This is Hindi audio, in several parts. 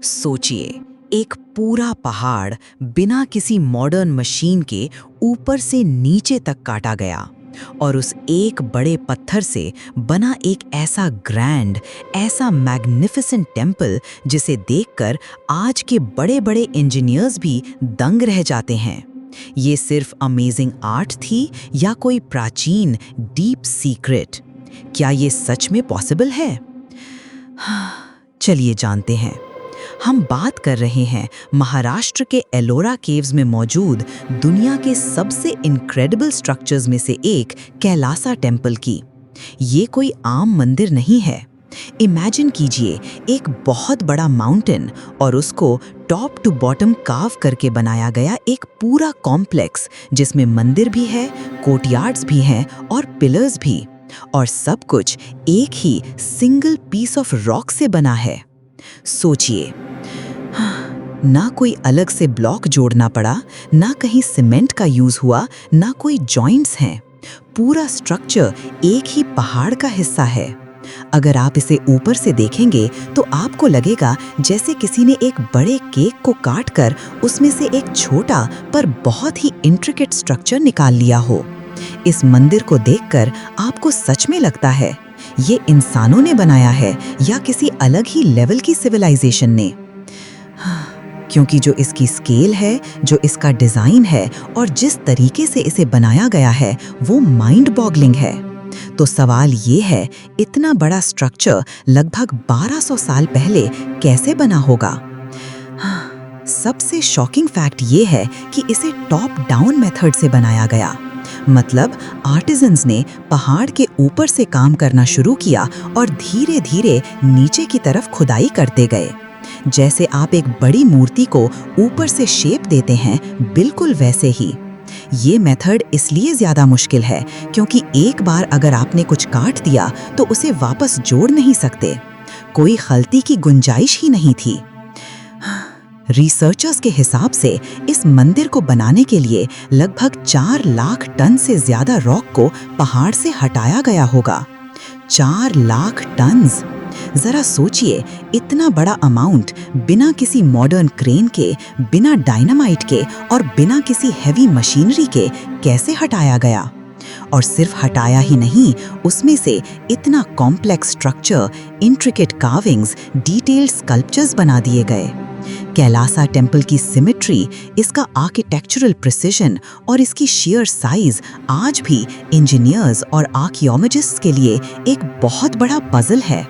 सोचिए, एक पूरा पहाड़ बिना किसी मॉडर्न मशीन के ऊपर से नीचे तक काटा गया और उस एक बड़े पत्थर से बना एक ऐसा ग्रैंड, ऐसा मैग्निफिसेंट टेम्पल जिसे देखकर आज के बड़े-बड़े इंजीनियर्स भी दंग रह जाते हैं। ये सिर्फ अमेजिंग आर्ट थी या कोई प्राचीन डीप सीक्रेट? क्या ये सच में पॉसिबल है? चलिए जानते हैं। हम बात कर रहे हैं महाराष्ट्र के एलोरा केव्स में मौजूद दुनिया के सबसे इनक्रेडिबल स्ट्रक्चर्स में से एक कैलासा टेम्पल की। ये कोई आम मंदिर नहीं है। इमेजिन कीजिए एक बहुत बड़ा माउंटेन और उसको टॉप टू बॉटम कार्व करके बनाया गया एक पूरा कॉम्प्लेक्स, जिसमें मंदिर भी है, कोर्टयार्ड्स भी हैं और पिलर्स भी, और सब कुछ एक ही सिंगल पीस ऑफ रॉक से बना है। सोचिए, ना कोई अलग से ब्लॉक जोड़ना पड़ा, ना कहीं सीमेंट का यूज हुआ, ना कोई जॉइंट्स हैं। पूरा स्ट्रक्चर एक ही पहाड़ का हिस्सा है। अगर आप इसे ऊपर से देखेंगे तो आपको लगेगा जैसे किसी ने एक बड़े केक को काटकर उसमें से एक छोटा पर बहुत ही इंट्रिकेट स्ट्रक्चर निकाल लिया हो। इस मंदिर को देखकर आपको सच में लगता है ये इंसानों ने बनाया है या किसी अलग ही लेवल की सिविलाइजेशन ने। क्योंकि जो इसकी स्केल है, जो इसका डिजाइन है और जिस तरीके से इसे बनाया गया है वो माइंड बॉगलिंग है। तो सवाल ये है, इतना बड़ा स्ट्रक्चर लगभग 1200 साल पहले कैसे बना होगा? सबसे शॉकिंग फैक्ट ये है कि इसे टॉप डाउन मेथड से बनाया गया। मतलब आर्टिजन्स ने पहाड़ के ऊपर से काम करना शुरू किया और धीरे धीरे नीचे की तरफ खुदाई करते गए। जैसे आप एक बड़ी मूर्ति को ऊपर से शेप देते हैं, बिल्कुल वैसे ही। ये मेथड इसलिए ज़्यादा मुश्किल है क्योंकि एक बार अगर आपने कुछ काट दिया तो उसे वापस जोड़ नहीं सकते। कोई गलती की गुंजाइश ही नहीं थी। रिसर्चर्स के हिसाब से इस मंदिर को बनाने के लिए लगभग 4 लाख टन से ज़्यादा रॉक को पहाड़ से हटाया गया होगा। 4 लाख टन्स! जरा सोचिए, इतना बड़ा अमाउंट बिना किसी मॉडर्न क्रेन के, बिना डायनामाइट के और बिना किसी हेवी मशीनरी के कैसे हटाया गया? और सिर्फ हटाया ही नहीं, उसमें से इतना complex structure, intricate carvings, detailed sculptures बना दिए गए। कैलासा टेम्पल की सिमेट्री, इसका आर्किटेक्चरल प्रिसिजन और इसकी शेयर साइज आज भी इंजीनियर्स और आर्कियोलॉजिस्ट्स के लिए एक बहुत बड़ा पजल है।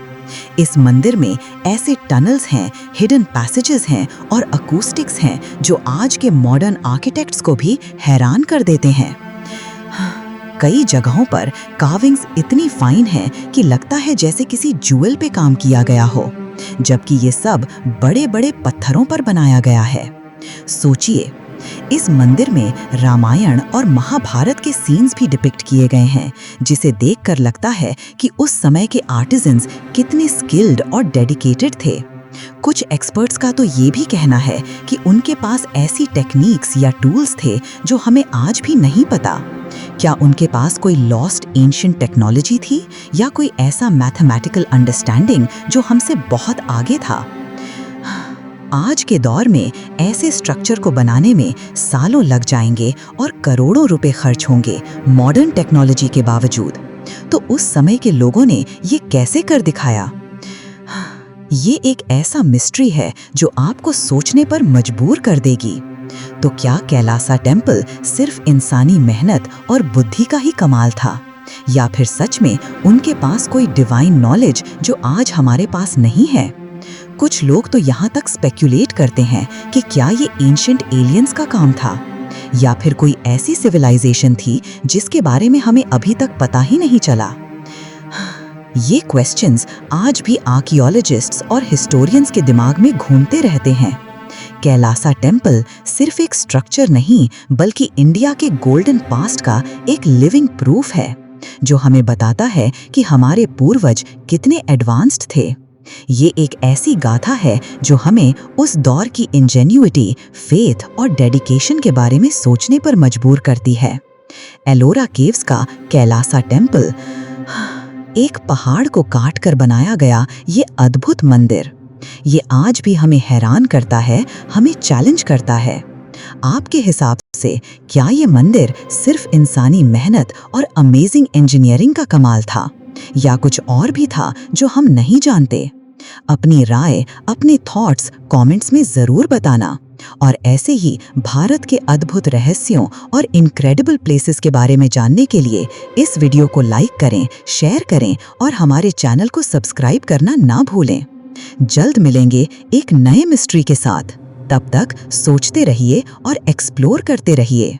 इस मंदिर में ऐसे टनल्स हैं, हिडन पैसेजेस हैं और अकूस्टिक्स हैं जो आज के मॉडर्न आर्किटेक्ट्स को भी हैरान कर देते हैं। कई जगहों पर कार्विंग्स इतनी फाइन हैं कि लगता है जैसे किसी ज्वेल पे काम किया गया हो, जबकि ये सब बड़े-बड़े पत्थरों पर बनाया गया है। सोचिए, इस मंदिर में रामायण और महाभारत के सीन्स भी डिपिक्ट किए गए हैं, जिसे देखकर लगता है कि उस समय के आर्टिजन्स कितने स्किल्ड और डेडिकेटेड थे। कुछ एक्सपर्ट्स का तो ये भी कहना है कि उनके पास ऐसी टेक्निक्स या टूल्स थे जो हमें आज भी नहीं पता। क्या उनके पास कोई लॉस्ट एंशिएंट टेक्नोलॉजी थी या कोई ऐसा मैथमेटिकल अंडरस्टैंडिंग जो हमसे बहुत आगे था? आज के दौर में ऐसे स्ट्रक्चर को बनाने में सालों लग जाएंगे और करोड़ों रुपए खर्च होंगे मॉडर्न टेक्नोलॉजी के बावजूद। तो उस समय के लोगों ने ये कैसे कर दिखाया? ये एक ऐसा मिस्ट्री है जो आपको सोचने पर मजबूर कर देगी। तो क्या कैलासा टेम्पल सिर्फ इंसानी मेहनत और बुद्धि का ही कमाल था, या फिर सच में उनके पास कोई डिवाइन नॉलेज जो आज हमारे पास नहीं है? कुछ लोग तो यहाँ तक स्पेक्युलेट करते हैं कि क्या ये एंशिएंट एलियंस का काम था, या फिर कोई ऐसी सिविलाइजेशन थी जिसके बारे में हमें अभी तक पता ही नहीं चला। ये क्वेश्चंस आज भी आर्कियोलॉजिस्ट्स और हिस्टोरियंस के दिमाग में घूमते रहते हैं। कैलासा टेम्पल सिर्फ एक स्ट्रक्चर नहीं, बल्कि इंडिया के गोल्डन पास्ट का एक लिविंग प्रूफ है, जो हमें बताता है कि हमारे पूर्वज कितने एडवांस्ड थे। ये एक ऐसी गाथा है जो हमें उस दौर की इंजेन्युइटी, फेथ और डेडिकेशन के बारे में सोचने पर मजबूर करती है। एलोरा केव्स का कैलासा टेम्पल, एक पहाड़ को काट कर बनाया गया ये अद्भुत मंदिर, ये आज भी हमें हैरान करता है, हमें चैलेंज करता है। आपके हिसाब से क्या ये मंदिर सिर्फ इंसानी मेहनत और अमेजिंग इंजीनियरिंग का कमाल था, या कुछ और भी था जो हम नहीं जानते? अपनी राय, अपने थॉट्स कमेंट्स में जरूर बताना। और ऐसे ही भारत के अद्भुत रहस्यों और इनक्रेडिबल प्लेसेस के बारे में जानने के लिए इस वीडियो को लाइक करें, शेयर करें और हमारे चैनल को सब्सक्राइब करना ना भूलें। जल्द मिलेंगे एक नए मिस्ट्री के साथ। तब तक सोचते रहिए और एक्सप्लोर करते रहिए।